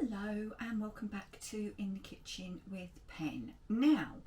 Hello and welcome back to In the Kitchen with Pen. Now,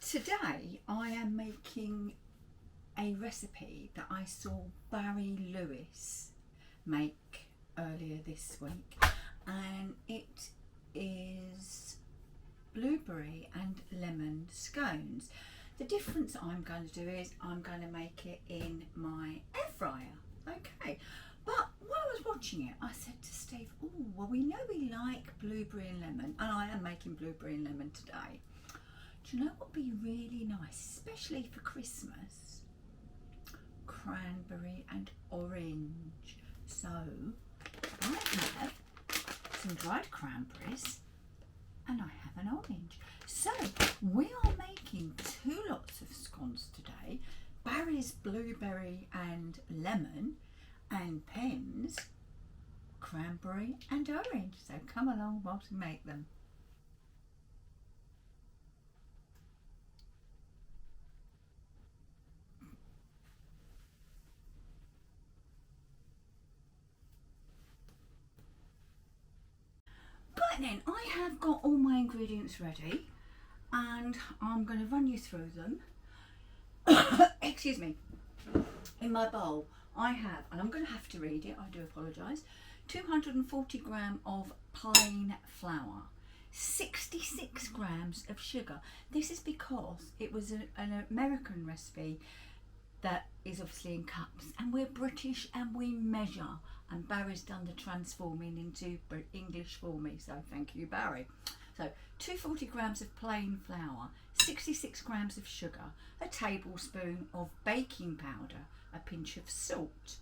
today I am making a recipe that I saw Barry Lewis make earlier this week, and it is blueberry and lemon scones. The difference I'm going to do is I'm going to make it in my air fryer. Okay, but while I was watching it, I said to Steve, oh, well, we know we like blueberry and lemon, and I am making blueberry and lemon today. Do you know what would be really nice, especially for Christmas? Cranberry and orange. So I have some dried cranberries and I have an orange. So we are making 2 lots of scones today. Barry's blueberry and lemon, and Pen's cranberry and orange. So come along whilst we make them. Right then, I have got all my ingredients ready and I'm going to run you through them. Excuse me. In my bowl I have, and I'm going to have to read it, I do apologise, 240 grams of plain flour, 66 grams of sugar. This is because it was an American recipe that is obviously in cups, and we're British and we measure, and Barry's done the transforming into English for me, so thank you, Barry. So 240 grams of plain flour, 66 grams of sugar, a tablespoon of baking powder, a pinch of salt.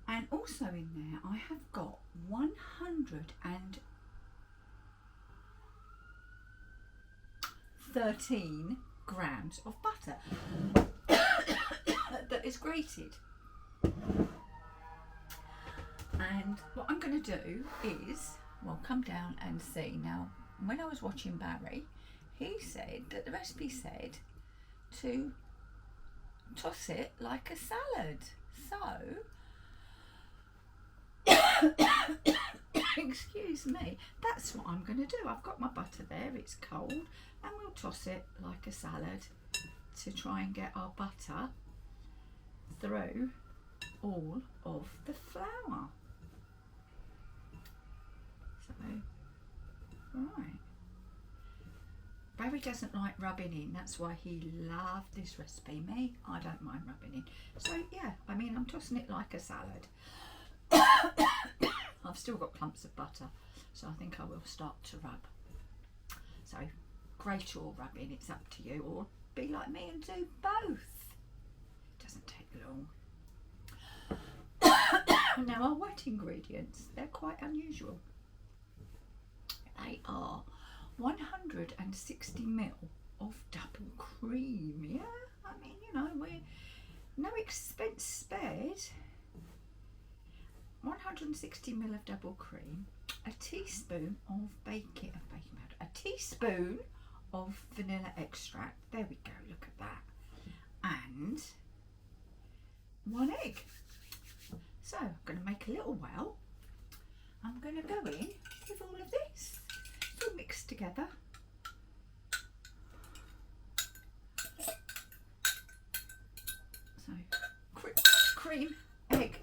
And also in there I have got 113 grams of butter that is grated. And what I'm going to do is, well, come down and see. Now, when I was watching Barry, he said that the recipe said to toss it like a salad. So, excuse me, that's what I'm going to do. I've got my butter there, it's cold, and we'll toss it like a salad to try and get our butter through all of the flour. So, right. Barry doesn't like rubbing in, that's why he loved this recipe. Me, I don't mind rubbing in. So yeah, I mean, I'm tossing it like a salad. I've still got clumps of butter, so I think I will start to rub. So grate or rub in, it's up to you, or be like me and do both. It doesn't take long. Now our wet ingredients, they're quite unusual. They are 160 ml of double cream. Yeah, I mean, you know, we're no expense spared. 160 ml of double cream, a teaspoon of baking powder, a teaspoon of vanilla extract. There we go, look at that. And 1 egg. So I'm going to make a little well. I'm going to go in with all of this. It's all mixed together. So cream, egg,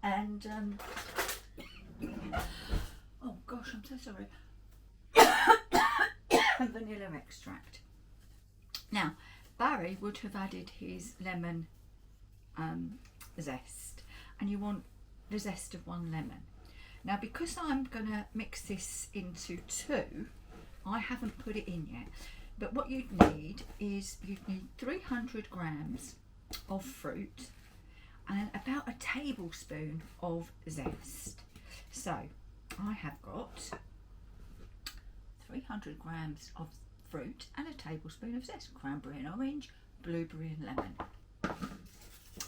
and oh gosh, I'm so sorry. And vanilla extract. Now, Barry would have added his lemon zest, and you want the zest of 1 lemon. Now, because I'm going to mix this into 2, I haven't put it in yet, but what you'd need is 300 grams of fruit and about a tablespoon of zest. So I have got 300 grams of fruit and a tablespoon of zest, cranberry and orange, blueberry and lemon.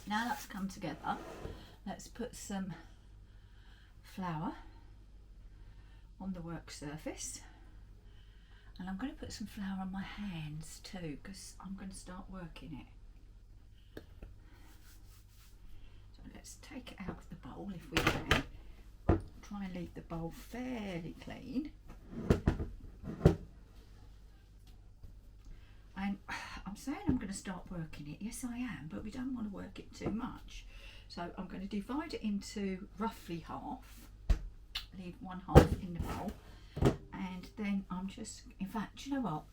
Now that's come together. Let's put some flour on the work surface, and I'm going to put some flour on my hands too, because I'm going to start working it. So let's take it out of the bowl if we can. Try and leave the bowl fairly clean. And I'm saying I'm going to start working it. Yes, I am, but we don't want to work it too much. So I'm going to divide it into roughly half. Leave one half in the bowl. And then I'm just, in fact, do you know what?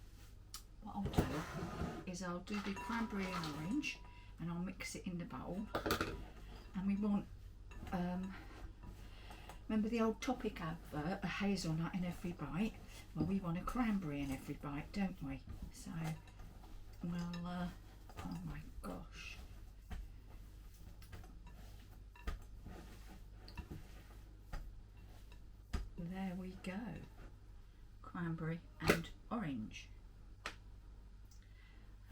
What I'll do is I'll do the cranberry and orange and I'll mix it in the bowl. And we want, remember the old Topic advert, a hazelnut in every bite? Well, we want a cranberry in every bite, don't we? So, well, oh my gosh. There we go. Cranberry and orange.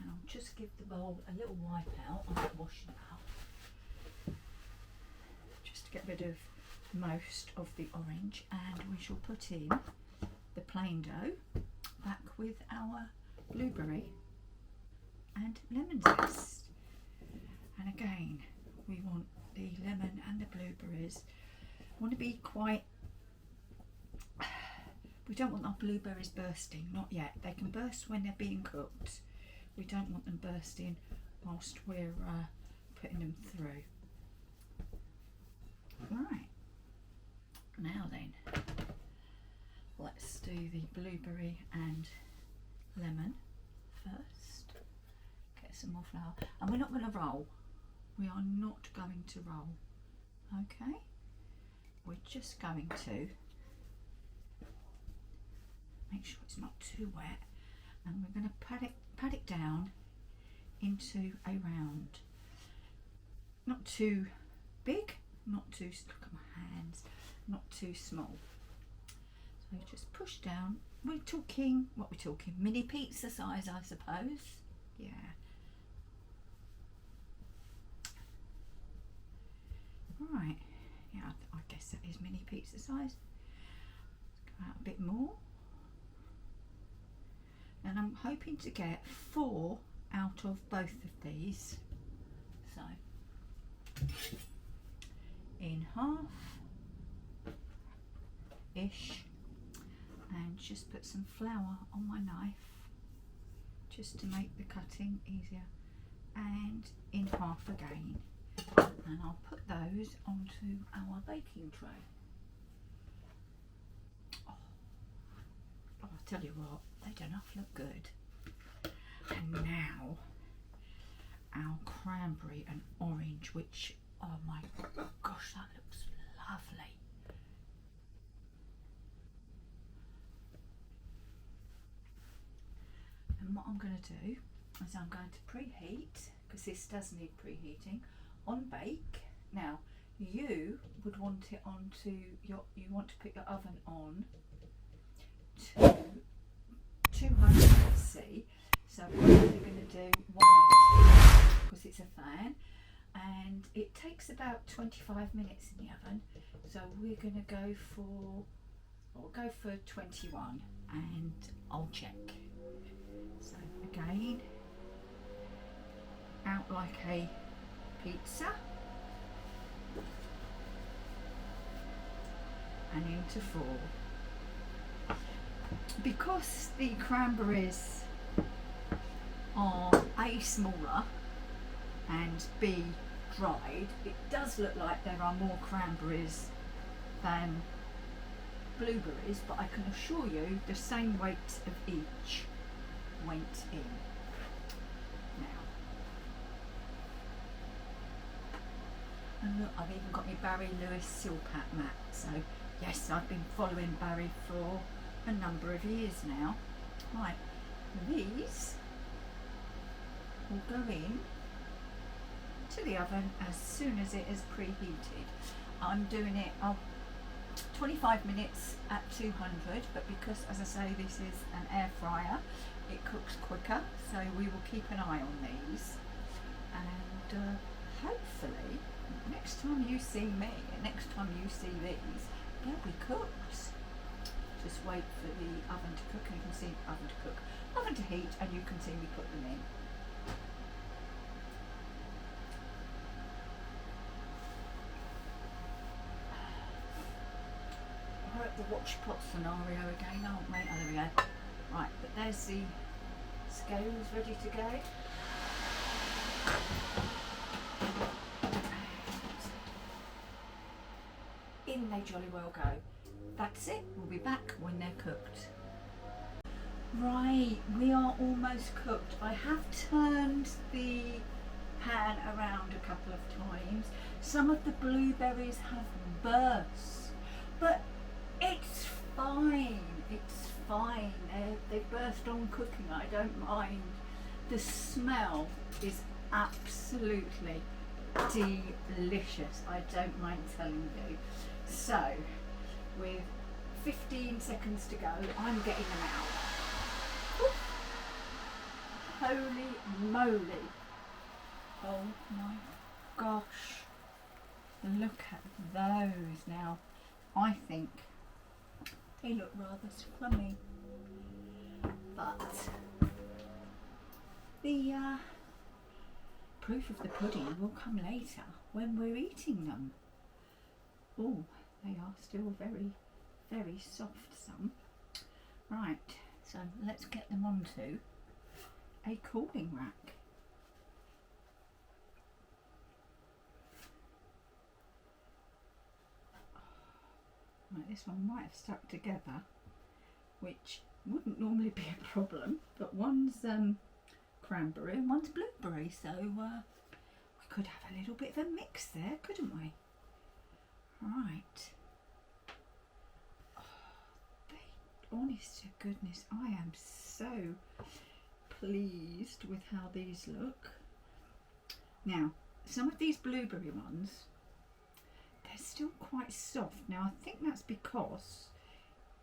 And I'll just give the bowl a little wipe out. I'm not washing it up. Just to get rid of most of the orange, and we shall put in the plain dough back with our blueberry and lemon zest. And again, we want the lemon and the blueberries. Want to be quite, we don't want our blueberries bursting, not yet. They can burst when they're being cooked. We don't want them bursting whilst we're putting them through. Right, now then, let's do the blueberry and lemon first. Get some more flour. And we're not going to roll. We are not going to roll. Okay? We're just going to make sure it's not too wet. And we're going to pat it down into a round. Not too big, not too, look at my hands, not too small. So just push down. We're talking, what we're talking, mini pizza size, I suppose. Yeah. Right, yeah, I guess that is mini pizza size. Let's go out a bit more. And I'm hoping to get 4 out of both of these. So, in half-ish, and just put some flour on my knife just to make the cutting easier, and in half again, and I'll put those onto our baking tray. Oh, I'll tell you what, they don't look good. And now our cranberry and orange, which, oh my gosh, that looks lovely. And what I'm going to do is I'm going to preheat, because this does need preheating, on bake. Now you would want it onto your, you want to put your oven on to 200°C. So we're only going to do 180 because it's a fan, and it takes about 25 minutes in the oven. So we're going to go for, we'll go for 21, and I'll check. So again, out like a pizza and into 4. Because the cranberries are A, smaller, and B, dried, it does look like there are more cranberries than blueberries, but I can assure you the same weight of each went in. Now, and look, I've even got my Barry Lewis Silpat mat, so yes, I've been following Barry for a number of years now. Right, these will go in to the oven as soon as it is preheated. I'm doing it 25 minutes at 200, but because, as I say, this is an air fryer, it cooks quicker, so we will keep an eye on these, and hopefully next time you see me, next time you see these, they'll be cooked. Just wait for the oven to cook, and you can see oven to cook, oven to heat, and you can see me put them in. watch pot scenario again, aren't we? Oh, there we go. Right, but there's the scones ready to go. In they jolly well go. That's it, we'll be back when they're cooked. Right, we are almost cooked. I have turned the pan around a couple of times. Some of the blueberries have burst, but it's fine, it's fine. They burst on cooking, I don't mind. The smell is absolutely delicious, I don't mind telling you. So, with 15 seconds to go, I'm getting them out. Holy moly. Oh my gosh. Look at those now. I think they look rather scrummy. But the proof of the pudding will come later when we're eating them. Oh, they are still very, very soft, some. Right, so let's get them onto a cooling rack. Right, this one might have stuck together, which wouldn't normally be a problem, but one's cranberry and one's blueberry, so we could have a little bit of a mix there, couldn't we? Right. Honest to goodness, I am so pleased with how these look. Now, some of these blueberry ones, they're still quite soft. Now, I think that's because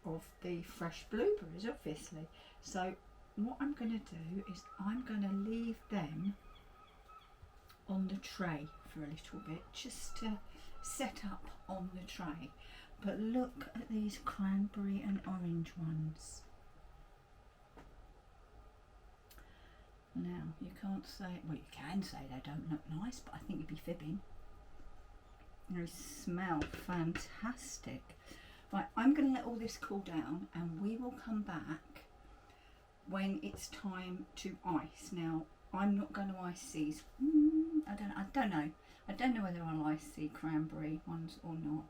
of the fresh blueberries, obviously. So what I'm going to do is I'm going to leave them on the tray for a little bit, just to set up on the tray. But look at these cranberry and orange ones. Now, you can't say, well, you can say they don't look nice, but I think you'd be fibbing. They smell fantastic. Right, I'm going to let all this cool down and we will come back when it's time to ice. Now, I'm not going to ice these. I don't know. I don't know whether I'll ice the cranberry ones or not.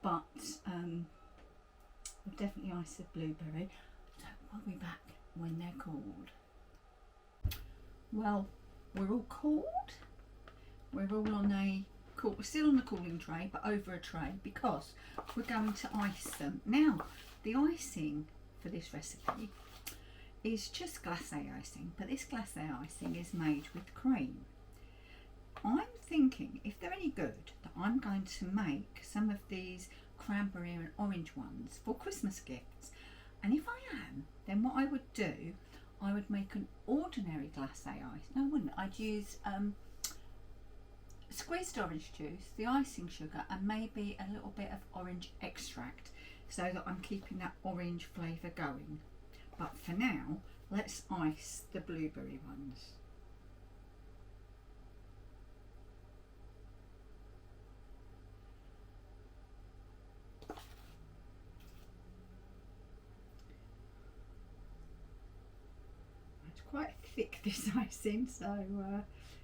But I'll definitely ice the blueberry. So we'll be back when they're cooled. Well, we're all cooled. We're all on a still on the cooling tray, but over a tray, because we're going to ice them. Now, the icing for this recipe is just glacé icing, but this glacé icing is made with cream. I'm thinking, if they're any good, that I'm going to make some of these cranberry and orange ones for Christmas gifts. And if I am, then what I would do, I would make an ordinary glacé ice. No, I wouldn't. I'd use squeezed orange juice, the icing sugar, and maybe a little bit of orange extract, so that I'm keeping that orange flavour going. But for now, let's ice the blueberry ones. Quite thick, this icing, so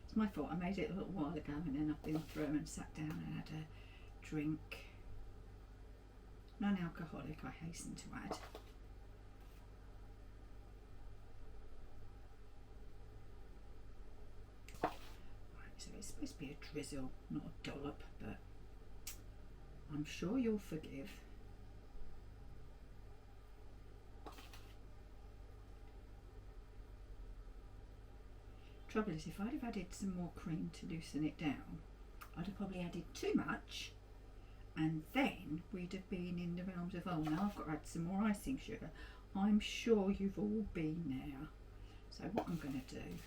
it's my fault. I made it a little while ago and then I've been through and sat down and had a drink. Non-alcoholic, I hasten to add. Right, so it's supposed to be a drizzle, not a dollop, but I'm sure you'll forgive. Trouble is, if I'd have added some more cream to loosen it down, I'd have probably added too much, and then we'd have been in the realms of, oh, now I've got to add some more icing sugar. I'm sure you've all been there. So what I'm going to do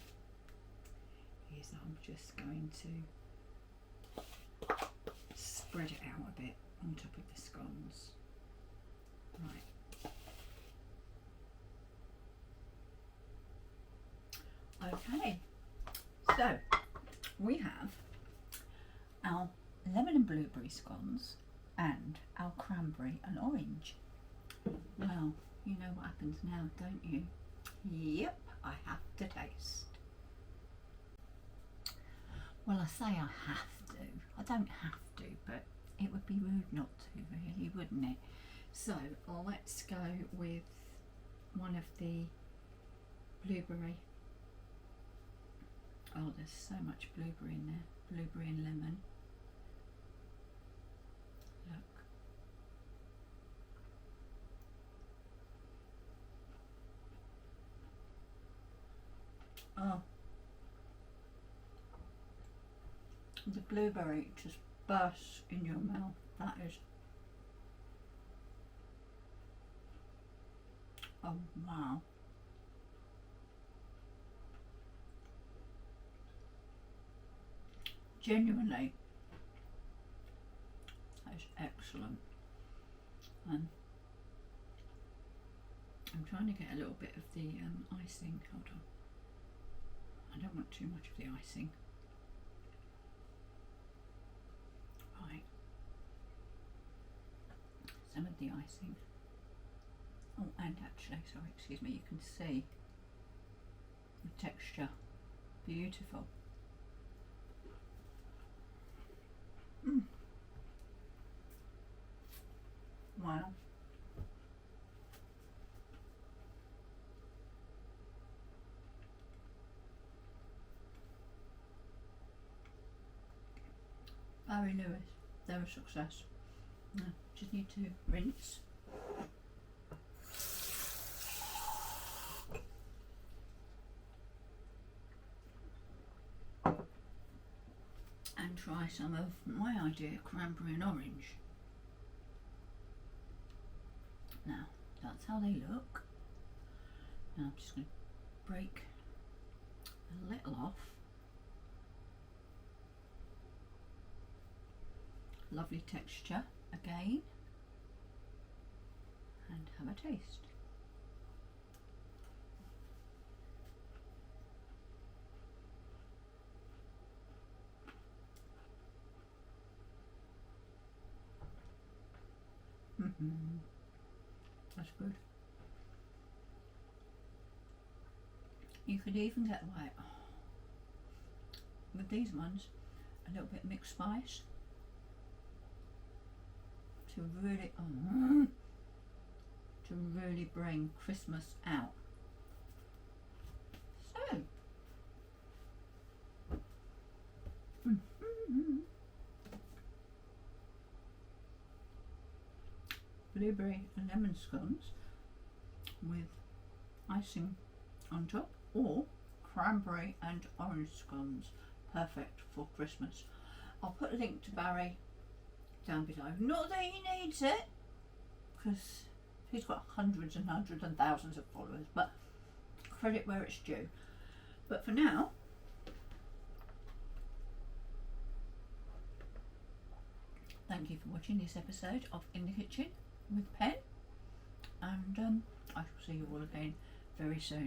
is I'm just going to spread it out a bit on top of the scones. Right. Okay, so we have our lemon and blueberry scones and our cranberry and orange. Well, you know what happens now, don't you? Yep, I have to taste. Well, I say I have to. I don't have to, but it would be rude not to, really, wouldn't it? So let's go with one of the blueberry. Oh, there's so much blueberry in there. Blueberry and lemon. Look. Oh, the blueberry just bursts in your mouth. That is, oh wow. Genuinely, that is excellent. I'm trying to get a little bit of the icing. Hold on. I don't want too much of the icing. Right. Some of the icing. Oh, and actually, sorry, excuse me, you can see the texture. Beautiful. Wow. Barry Lewis, they're a success. Now, just need to rinse. And try some of my idea, cranberry and orange. Now, that's how they look. Now I'm just going to break a little off. Lovely texture again. And have a taste. That's good. You could even get like, with these ones, a little bit mixed spice to really, to really bring Christmas out. So, blueberry and lemon scones with icing on top, or cranberry and orange scones, perfect for Christmas. I'll put a link to Barry down below. Not that he needs it, because he's got hundreds and hundreds and thousands of followers, but credit where it's due. But for now, thank you for watching this episode of In the Kitchen with Pen, and I shall see you all again very soon.